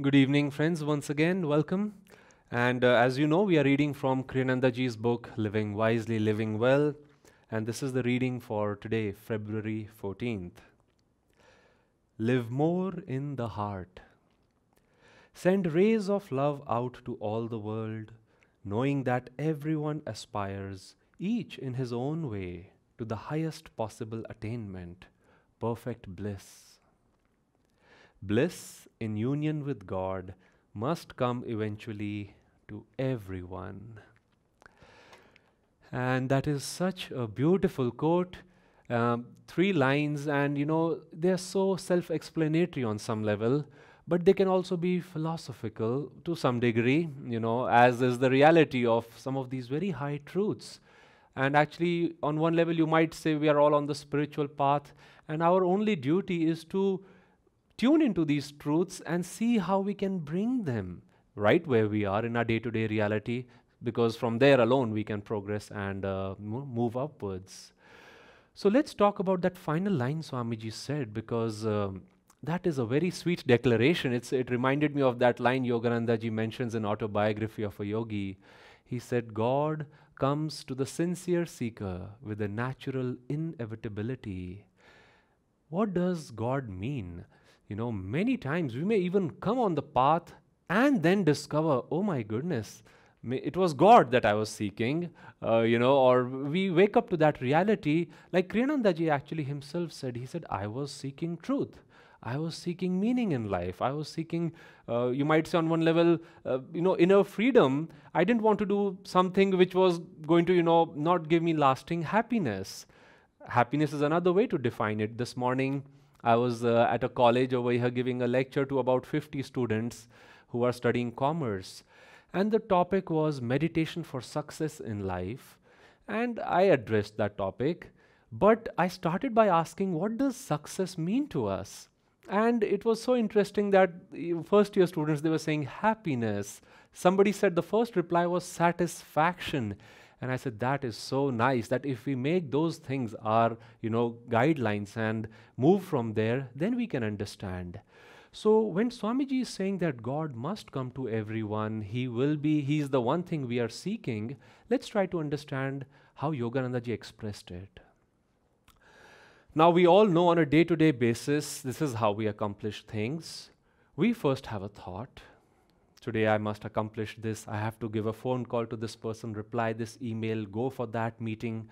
Good evening, friends. Once again, welcome. And as you know, we are reading from Kriyanandaji's book, Living Wisely, Living Well. And this is the reading for today, February 14th. Live more in the heart. Send rays of love out to all the world, knowing that everyone aspires, each in his own way, to the highest possible attainment, perfect bliss. Bliss in union with God must come eventually to everyone. And that is such a beautiful quote. Three lines, and they're so self explanatory on some level, but they can also be philosophical to some degree, as is the reality of some of these very high truths. And actually, on one level, you might say we are all on the spiritual path, and our only duty is to tune into these truths and see how we can bring them right where we are in our day to day reality, because from there alone we can progress and move upwards. So let's talk about that final line Swamiji said, because that is a very sweet declaration. It reminded me of that line Yogananda ji mentions in Autobiography of a Yogi. He said, God comes to the sincere seeker with a natural inevitability. What does God mean? Many times we may even come on the path and then discover, oh my goodness, it was God that I was seeking, or we wake up to that reality. Like Kriyanandaji actually himself said, he said, I was seeking truth. I was seeking meaning in life. I was seeking, you might say on one level, inner freedom. I didn't want to do something which was going to, not give me lasting happiness. Happiness is another way to define it. This morning, I was at a college over here giving a lecture to about 50 students who are studying commerce. And the topic was meditation for success in life. And I addressed that topic. But I started by asking, what does success mean to us? And it was so interesting that first year students, they were saying happiness. Somebody said the first reply was satisfaction. And I said, that is so nice that if we make those things our, guidelines and move from there, then we can understand. So when Swamiji is saying that God must come to everyone, He's the one thing we are seeking, let's try to understand how Yoganandaji expressed it. Now we all know on a day-to-day basis, this is how we accomplish things. We first have a thought. Today I must accomplish this. I have to give a phone call to this person, reply this email, go for that meeting,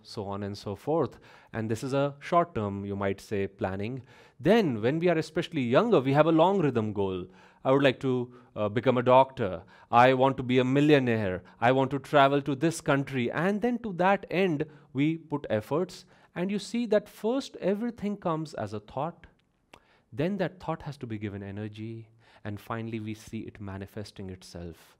so on and so forth. And this is a short term, you might say, planning. Then when we are especially younger, we have a long rhythm goal. I would like to become a doctor. I want to be a millionaire. I want to travel to this country. And then to that end, we put efforts. And you see that first everything comes as a thought. Then that thought has to be given energy. And finally, we see it manifesting itself.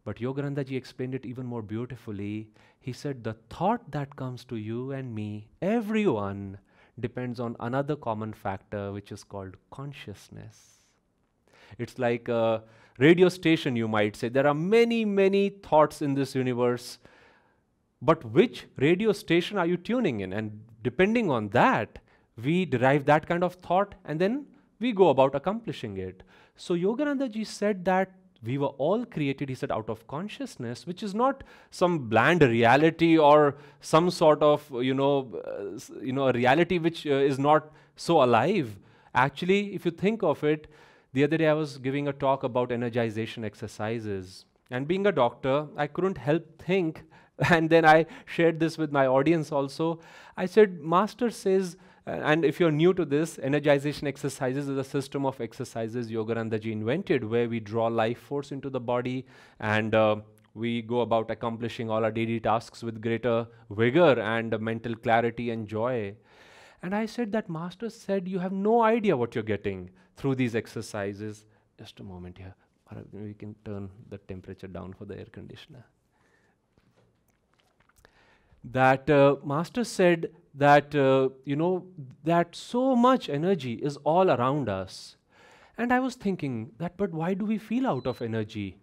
But Yoganandaji explained it even more beautifully. He said, the thought that comes to you and me, everyone, depends on another common factor, which is called consciousness. It's like a radio station, you might say. There are many, many thoughts in this universe. But which radio station are you tuning in? And depending on that, we derive that kind of thought, and then we go about accomplishing it. So Yoganandaji said that we were all created, he said, out of consciousness, which is not some bland reality or some sort of, a reality which is not so alive. Actually, if you think of it, the other day I was giving a talk about energization exercises. And being a doctor, I couldn't help think, and then I shared this with my audience also. I said, Master says, and if you're new to this, energization exercises is a system of exercises Yoganandaji invented, where we draw life force into the body and we go about accomplishing all our daily tasks with greater vigor and mental clarity and joy. And I said that Master said, you have no idea what you're getting through these exercises. Just a moment here. We can turn the temperature down for the air conditioner. That Master said that, that so much energy is all around us. And I was thinking that, but why do we feel out of energy?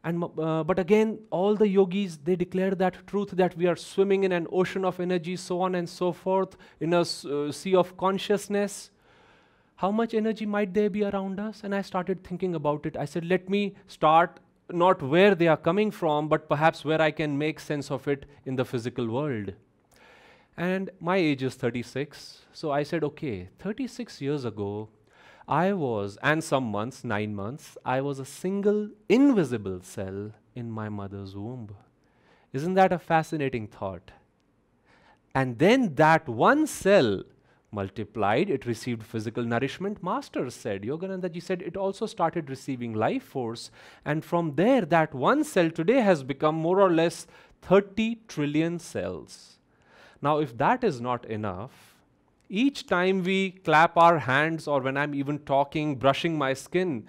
And but again, all the yogis, they declare that truth, that we are swimming in an ocean of energy, so on and so forth, in a sea of consciousness. how much energy might there be around us? And I started thinking about it. I said, let me start not where they are coming from, but perhaps where I can make sense of it in the physical world. And my age is 36. So I said, okay, 36 years ago, I was, and some months, 9 months, I was a single invisible cell in my mother's womb. Isn't that a fascinating thought? And then that one cell multiplied, it received physical nourishment. Master said, Yoganandaji said, it also started receiving life force. And from there, that one cell today has become more or less 30 trillion cells. Now, if that is not enough, each time we clap our hands, or when I'm even talking, brushing my skin,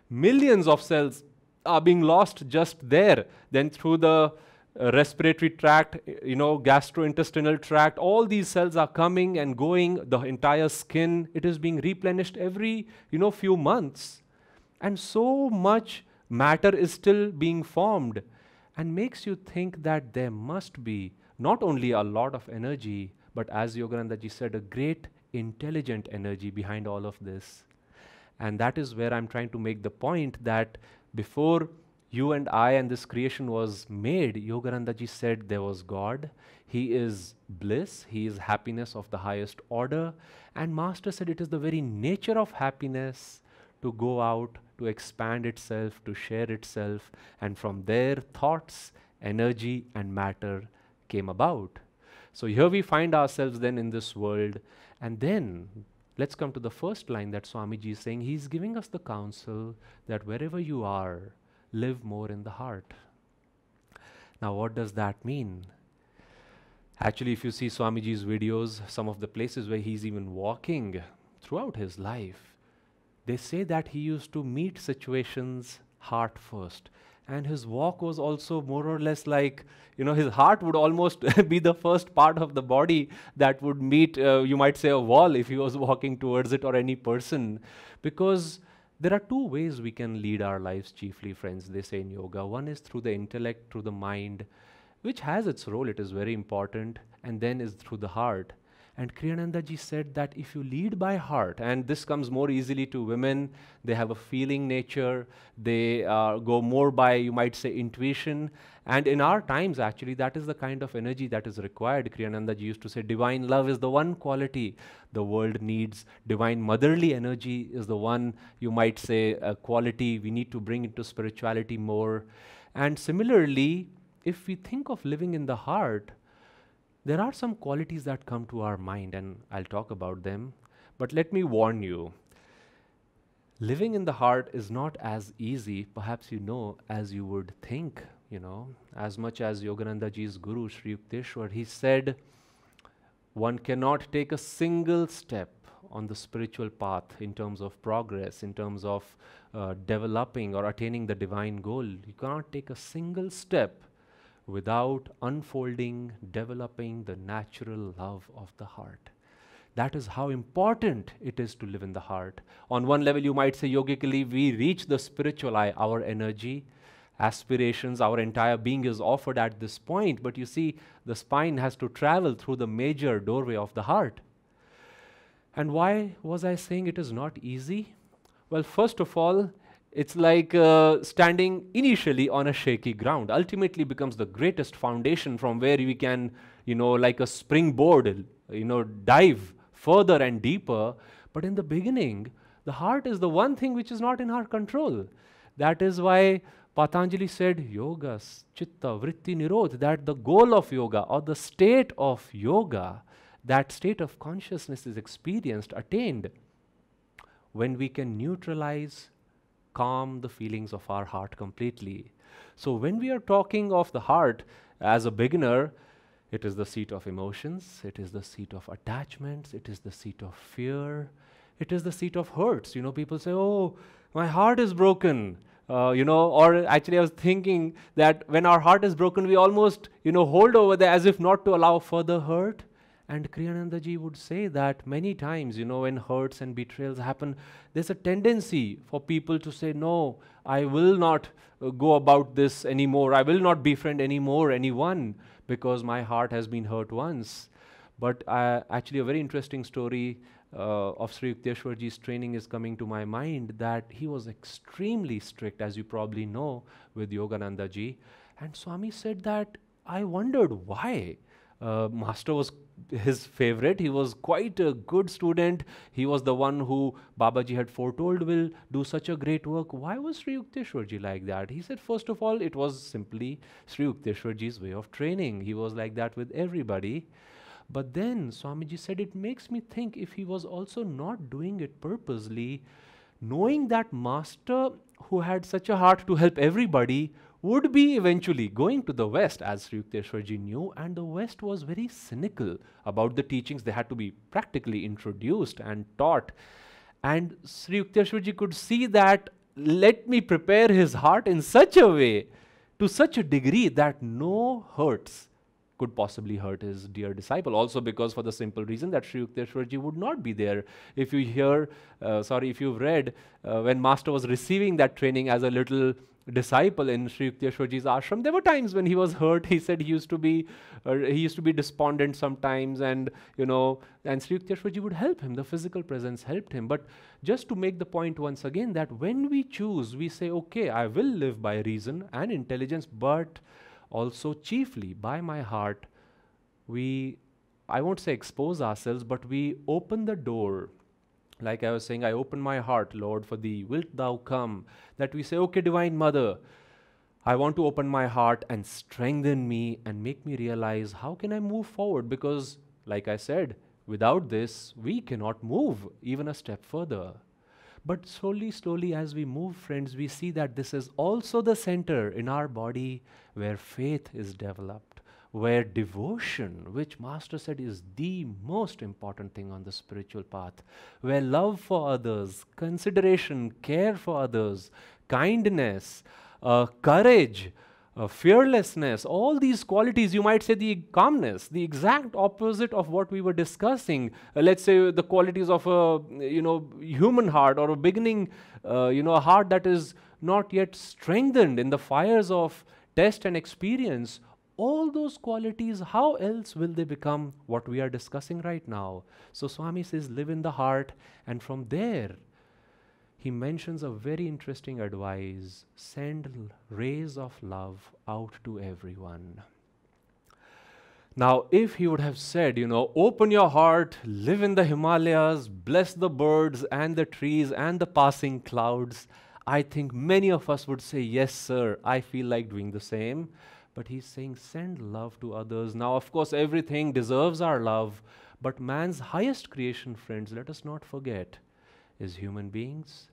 millions of cells are being lost just there. Then through the respiratory tract, gastrointestinal tract, all these cells are coming and going, the entire skin, it is being replenished every, few months. And so much matter is still being formed, and makes you think that there must be not only a lot of energy, but as Yoganandaji said, a great intelligent energy behind all of this. And that is where I'm trying to make the point that before you and I and this creation was made, Yoganandaji said there was God. He is bliss. He is happiness of the highest order. And Master said it is the very nature of happiness to go out, to expand itself, to share itself. And from there, thoughts, energy, and matter came about. So here we find ourselves then in this world. And then let's come to the first line that Swamiji is saying. He's giving us the counsel that wherever you are, live more in the heart. Now, what does that mean? Actually, if you see Swamiji's videos, some of the places where he's even walking throughout his life, they say that he used to meet situations heart first. And his walk was also more or less like, his heart would almost be the first part of the body that would meet, you might say, a wall if he was walking towards it, or any person. Because there are two ways we can lead our lives chiefly, friends, they say in yoga. One is through the intellect, through the mind, which has its role, it is very important, and then is through the heart. And Kriyanandaji said that if you lead by heart, and this comes more easily to women, they have a feeling nature, they go more by, you might say, intuition. And in our times, actually, that is the kind of energy that is required. Kriyanandaji used to say, divine love is the one quality the world needs. Divine motherly energy is the one, you might say, quality we need to bring into spirituality more. And similarly, if we think of living in the heart, there are some qualities that come to our mind, and I'll talk about them. But let me warn you, living in the heart is not as easy, perhaps as you would think, As much as Yoganandaji's guru, Sri Yukteswar, he said, one cannot take a single step on the spiritual path in terms of progress, in terms of developing or attaining the divine goal. You cannot take a single step without unfolding, developing the natural love of the heart. That is how important it is to live in the heart. On one level, you might say, yogically, we reach the spiritual eye, our energy, aspirations, our entire being is offered at this point. But you see, the spine has to travel through the major doorway of the heart. And why was I saying it is not easy? Well, first of all, it's like standing initially on a shaky ground. Ultimately becomes the greatest foundation from where we can, like a springboard, dive further and deeper. But in the beginning, the heart is the one thing which is not in our control. That is why Patanjali said, yoga, chitta, vritti, nirodh, that the goal of yoga, or the state of yoga, that state of consciousness is experienced, attained, when we can neutralize, calm the feelings of our heart completely. So when we are talking of the heart as a beginner, it is the seat of emotions, it is the seat of attachments, it is the seat of fear, it is the seat of hurts. People say, oh, my heart is broken. Or actually I was thinking that when our heart is broken, we almost, hold over there as if not to allow further hurt. And Kriyanandaji would say that many times, when hurts and betrayals happen, there's a tendency for people to say, no, I will not go about this anymore. I will not befriend anymore anyone because my heart has been hurt once. But actually a very interesting story of Sri Yukteswarji's training is coming to my mind, that he was extremely strict, as you probably know, with Yogananda ji. And Swami said that I wondered why. Master was his favorite. He was quite a good student. He was the one who Babaji had foretold will do such a great work. Why was Sri Yukteswarji like that? He said, first of all, it was simply Sri Yukteswarji's way of training. He was like that with everybody. But then Swamiji said, it makes me think if he was also not doing it purposely, knowing that Master, who had such a heart to help everybody, would be eventually going to the West, as Sri Yukteswarji knew, and the West was very cynical about the teachings. They had to be practically introduced and taught. And Sri Yukteswarji could see that, let me prepare his heart in such a way, to such a degree that no hurts could possibly hurt his dear disciple. Also because for the simple reason that Sri Yukteswarji would not be there. If you hear, if you've read, when Master was receiving that training as a little disciple in Sri Yukteswarji's ashram, there were times when he was hurt. He said he used to be despondent sometimes, and and Sri Yukteswarji would help him. The physical presence helped him. But just to make the point once again, that when we choose, we say, okay, I will live by reason and intelligence, but also chiefly by my heart, I won't say expose ourselves, but we open the door. Like I was saying, I open my heart, Lord, for thee, wilt thou come? That we say, okay, Divine Mother, I want to open my heart and strengthen me and make me realize how can I move forward? Because, like I said, without this, we cannot move even a step further. But slowly, slowly, as we move, friends, we see that this is also the center in our body where faith is developed, where devotion, which Master said is the most important thing on the spiritual path, where love for others, consideration, care for others, kindness, courage, fearlessness, all these qualities, you might say the calmness, the exact opposite of what we were discussing. Let's say the qualities of a human heart, or a beginning, a heart that is not yet strengthened in the fires of test and experience. All those qualities, how else will they become what we are discussing right now? So Swami says, live in the heart, and from there, he mentions a very interesting advice: send rays of love out to everyone. Now, if he would have said, open your heart, live in the Himalayas, bless the birds and the trees and the passing clouds, I think many of us would say, yes, sir, I feel like doing the same. But he's saying, send love to others. Now, of course, everything deserves our love, but man's highest creation, friends, let us not forget, is human beings.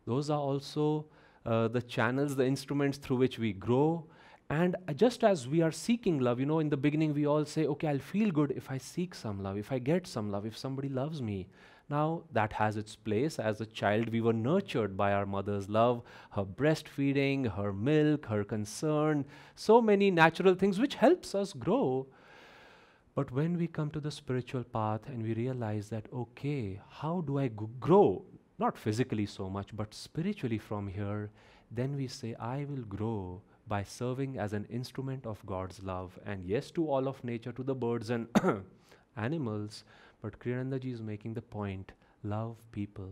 Those are also the channels, the instruments through which we grow. And just as we are seeking love, in the beginning we all say, okay, I'll feel good if I seek some love, if I get some love, if somebody loves me. Now that has its place. As a child, we were nurtured by our mother's love, her breastfeeding, her milk, her concern, so many natural things which helps us grow. But when we come to the spiritual path and we realize that, okay, how do I grow? Not physically so much, but spiritually from here, then we say, I will grow by serving as an instrument of God's love. And yes, to all of nature, to the birds and animals, but Kriyanandaji is making the point, love people.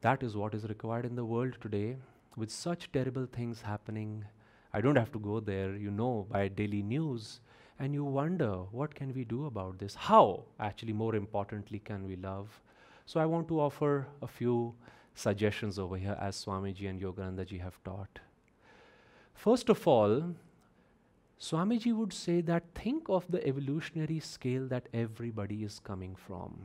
That is what is required in the world today, with such terrible things happening. I don't have to go there, by daily news. And you wonder, what can we do about this? How, actually, more importantly, can we love? So I want to offer a few suggestions over here, as Swamiji and Yoganandaji have taught. First of all, Swamiji would say that think of the evolutionary scale that everybody is coming from.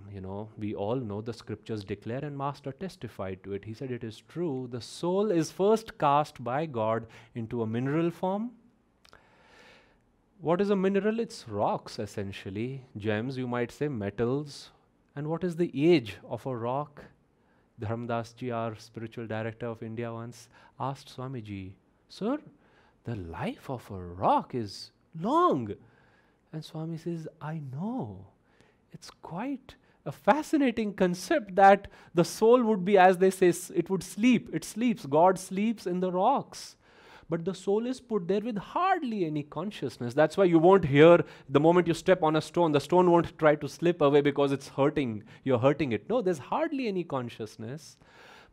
We all know the scriptures declare, and Master testified to it. He said it is true. The soul is first cast by God into a mineral form. What is a mineral? It's rocks, essentially. Gems, you might say, metals. And what is the age of a rock? Dharmdas ji, our spiritual director of India, once asked Swamiji, sir, the life of a rock is long. And Swami says, I know. It's quite a fascinating concept that the soul would be, as they say, it would sleep. It sleeps. God sleeps in the rocks. but the soul is put there with hardly any consciousness. That's why you won't hear the moment you step on a stone, the stone won't try to slip away because it's hurting, you're hurting it. No, there's hardly any consciousness.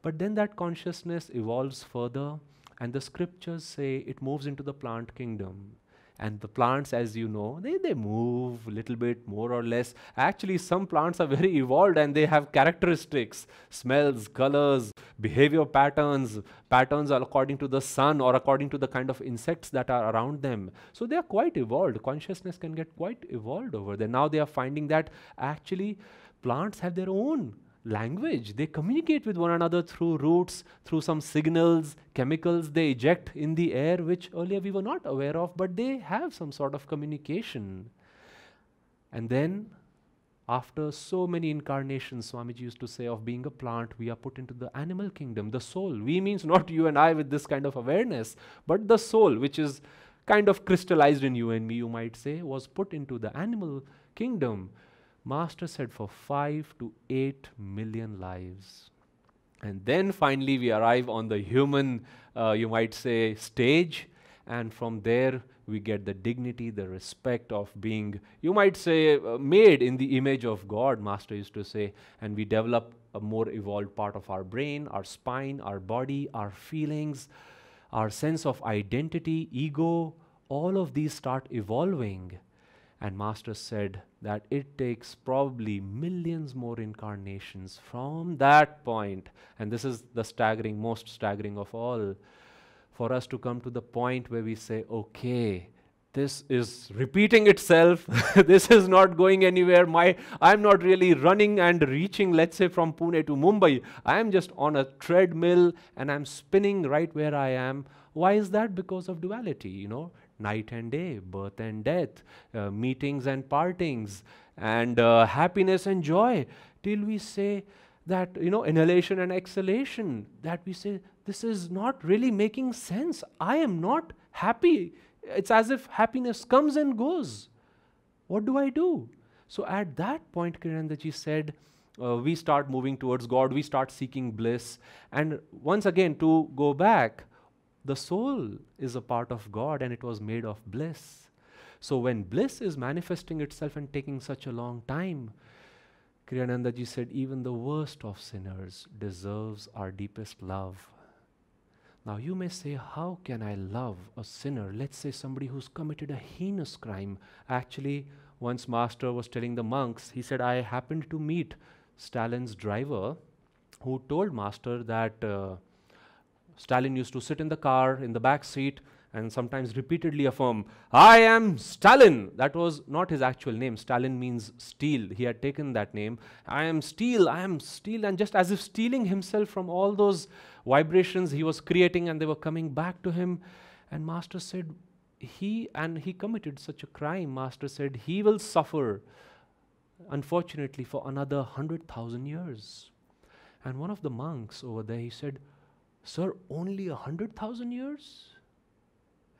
But then that consciousness evolves further, and the scriptures say it moves into the plant kingdom. And the plants, as you know, they move a little bit more or less. Actually, some plants are very evolved and they have characteristics, smells, colors, behavior patterns. Patterns are according to the sun or according to the kind of insects that are around them. So they are quite evolved. Consciousness can get quite evolved over there. Now they are finding that actually plants have their own language. They communicate with one another through roots, through some signals, chemicals they eject in the air, which earlier we were not aware of, but they have some sort of communication. And then, after so many incarnations, Swamiji used to say, of being a plant, we are put into the animal kingdom, the soul. We means not you and I with this kind of awareness, but the soul, which is kind of crystallized in you and me, you might say, was put into the animal kingdom. Master said for 5 to 8 million lives. And then finally we arrive on the human, you might say, stage. And from there we get the dignity, the respect of being, you might say, made in the image of God, Master used to say. And we develop a more evolved part of our brain, our spine, our body, our feelings, our sense of identity, ego. All of these start evolving. And Master said that it takes probably millions more incarnations from that point, and this is the staggering, most staggering of all, for us to come to the point where we say, okay, this is repeating itself, this is not going anywhere, I'm not really running and reaching, let's say, from Pune to Mumbai. I am just on a treadmill and I'm spinning right where I am. Why is that? Because of duality, you know. Night and day, birth and death, meetings and partings, and happiness and joy, till we say that, you know, inhalation and exhalation, that we say, this is not really making sense. I am not happy. It's as if happiness comes and goes. What do I do? So at that point, Kiranandaji said, we start moving towards God, we start seeking bliss. And once again, to go back, the soul is a part of God and it was made of bliss. So when bliss is manifesting itself and taking such a long time, Kriyanandaji said, even the worst of sinners deserves our deepest love. Now you may say, how can I love a sinner? Let's say somebody who's committed a heinous crime. Actually, once Master was telling the monks, he said, I happened to meet Stalin's driver who told Master that Stalin used to sit in the car, in the back seat, and sometimes repeatedly affirm, I am Stalin. That was not his actual name. Stalin means steel. He had taken that name. I am steel, and just as if stealing himself from all those vibrations he was creating, and they were coming back to him. And Master said, he committed such a crime. Master said, he will suffer, unfortunately, for another 100,000 years. And one of the monks over there, he said, Sir, only 100,000 years?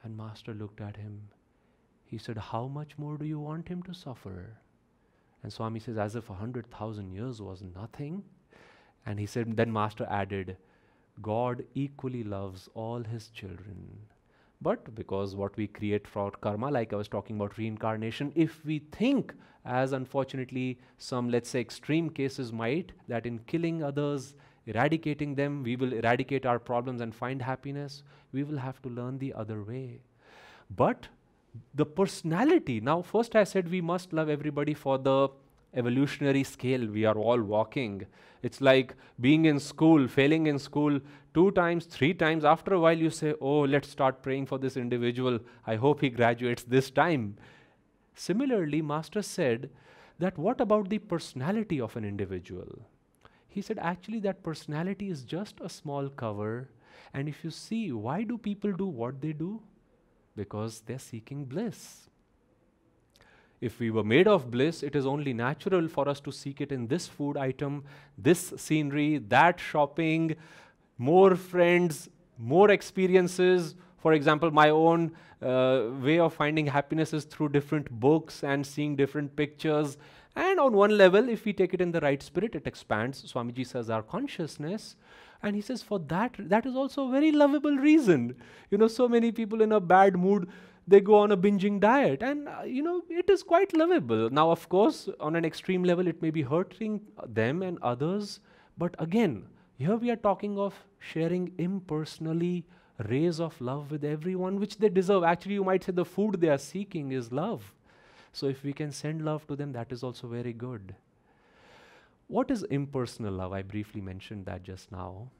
And Master looked at him. He said, how much more do you want him to suffer? And Swami says, as if 100,000 years was nothing. And he said, then Master added, God equally loves all his children. But because what we create for karma, like I was talking about reincarnation, if we think, as unfortunately some, let's say, extreme cases might, that in killing others, eradicating them, we will eradicate our problems and find happiness, we will have to learn the other way. But the personality, now first I said we must love everybody for the evolutionary scale we are all walking. It's like being in school, failing in school 2 times, 3 times. After a while you say, oh, let's start praying for this individual. I hope he graduates this time. Similarly, Master said that what about the personality of an individual? He said, actually, that personality is just a small cover. And if you see, why do people do what they do? Because they're seeking bliss. If we were made of bliss, it is only natural for us to seek it in this food item, this scenery, that shopping, more friends, more experiences. For example, my own way of finding happiness is through different books and seeing different pictures. And on one level, if we take it in the right spirit, it expands, Swamiji says, our consciousness. And he says, for that, that is also a very lovable reason. So many people in a bad mood, they go on a binging diet, and it is quite lovable. Now, of course, on an extreme level, it may be hurting them and others, but again, here we are talking of sharing impersonally rays of love with everyone, which they deserve. Actually, you might say the food they are seeking is love. So if we can send love to them, that is also very good. What is impersonal love? I briefly mentioned that just now,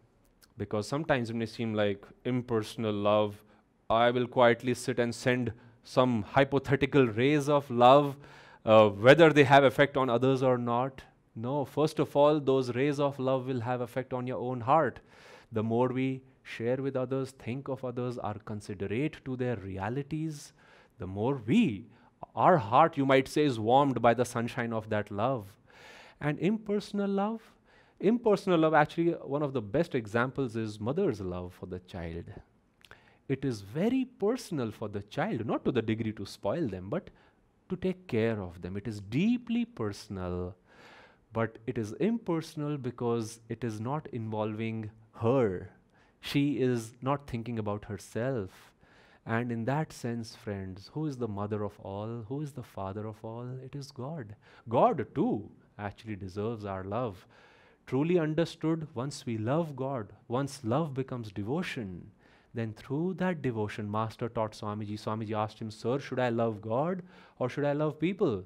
because sometimes it may seem like impersonal love, I will quietly sit and send some hypothetical rays of love, whether they have effect on others or not. No, first of all, those rays of love will have effect on your own heart. The more we share with others, think of others, are considerate to their realities, the more our heart, you might say, is warmed by the sunshine of that love. And impersonal love, actually, one of the best examples is mother's love for the child. It is very personal for the child, not to the degree to spoil them, but to take care of them. It is deeply personal, but it is impersonal because it is not involving her. She is not thinking about herself. And in that sense, friends, who is the mother of all? Who is the father of all? It is God. God, too, actually deserves our love. Truly understood, once we love God, once love becomes devotion, then through that devotion, Master taught Swamiji. Swamiji asked him, "Sir, should I love God or should I love people?"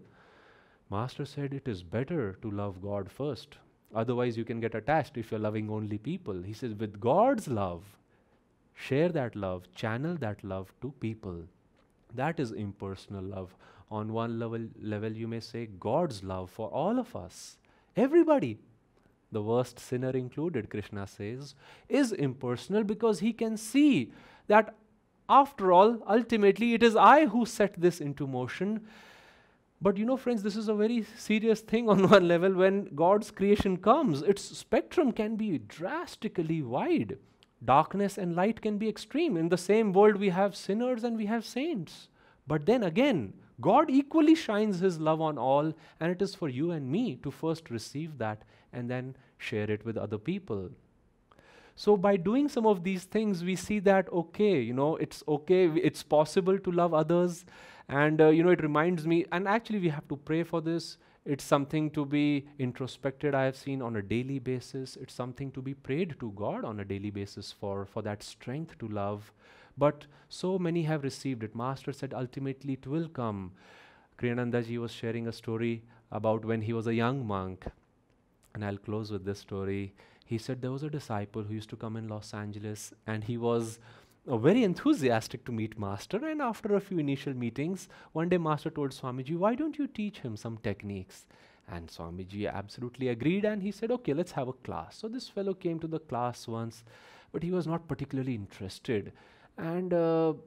Master said, "It is better to love God first. Otherwise, you can get attached if you're loving only people." He says, with God's love, share that love, channel that love to people. That is impersonal love. On one level, you may say God's love for all of us, everybody, the worst sinner included, Krishna says, is impersonal because he can see that after all, ultimately, it is I who set this into motion. But friends, this is a very serious thing on one level. When God's creation comes, its spectrum can be drastically wide. Darkness and light can be extreme. In the same world, we have sinners and we have saints. But then again, God equally shines His love on all, and it is for you and me to first receive that and then share it with other people. So by doing some of these things, we see that, it's okay, it's possible to love others. And, it reminds me, and actually we have to pray for this. It's something to be introspected, I have seen, on a daily basis. It's something to be prayed to God on a daily basis for that strength to love. But so many have received it. Master said, ultimately it will come. Kriyananda ji was sharing a story about when he was a young monk. And I'll close with this story. He said there was a disciple who used to come in Los Angeles, and he was very enthusiastic to meet Master. And after a few initial meetings, one day Master told Swamiji, "Why don't you teach him some techniques?" And Swamiji absolutely agreed, and he said, "Okay, let's have a class." So this fellow came to the class once, but he was not particularly interested. And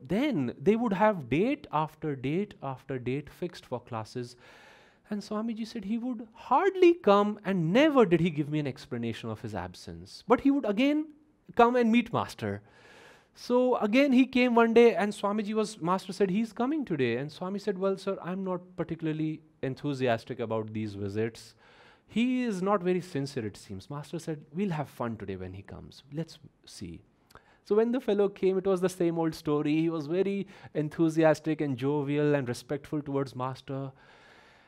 then they would have date after date after date fixed for classes. And Swamiji said he would hardly come, and never did he give me an explanation of his absence. But he would again come and meet Master. So again he came one day, and Master said, "He's coming today." And Swami said, "Well, sir, I'm not particularly enthusiastic about these visits. He is not very sincere, it seems." Master said, "We'll have fun today when he comes. Let's see." So when the fellow came, it was the same old story. He was very enthusiastic and jovial and respectful towards Master.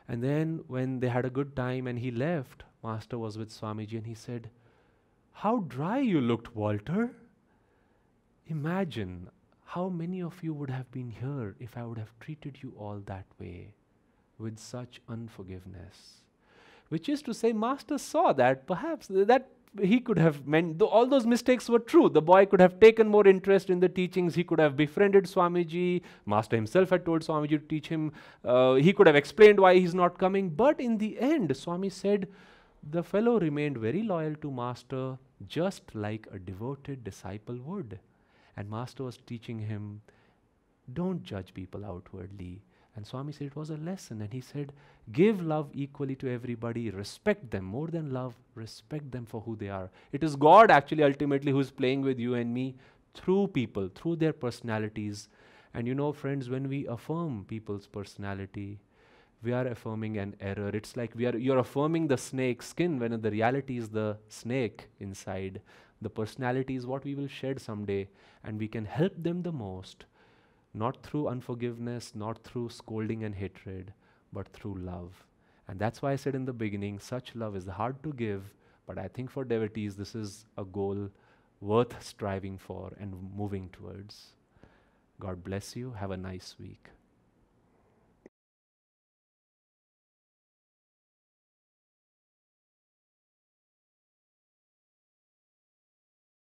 And then when they had a good time and he left, Master was with Swamiji and he said, "How dry you looked, Walter. Imagine how many of you would have been here if I would have treated you all that way, with such unforgiveness." Which is to say, Master saw that perhaps that he could have meant, though all those mistakes were true. The boy could have taken more interest in the teachings. He could have befriended Swamiji. Master himself had told Swamiji to teach him. He could have explained why he's not coming. But in the end, Swami said, the fellow remained very loyal to Master, just like a devoted disciple would. And Master was teaching him, don't judge people outwardly. And Swami said it was a lesson. And he said, give love equally to everybody. Respect them more than love. Respect them for who they are. It is God actually ultimately who is playing with you and me through people, through their personalities. And you know, friends, when we affirm people's personality, we are affirming an error. It's like you're affirming the snake's skin when the reality is the snake inside. The personality is what we will shed someday, and we can help them the most, not through unforgiveness, not through scolding and hatred, but through love. And that's why I said in the beginning, such love is hard to give, but I think for devotees, this is a goal worth striving for and moving towards. God bless you. Have a nice week.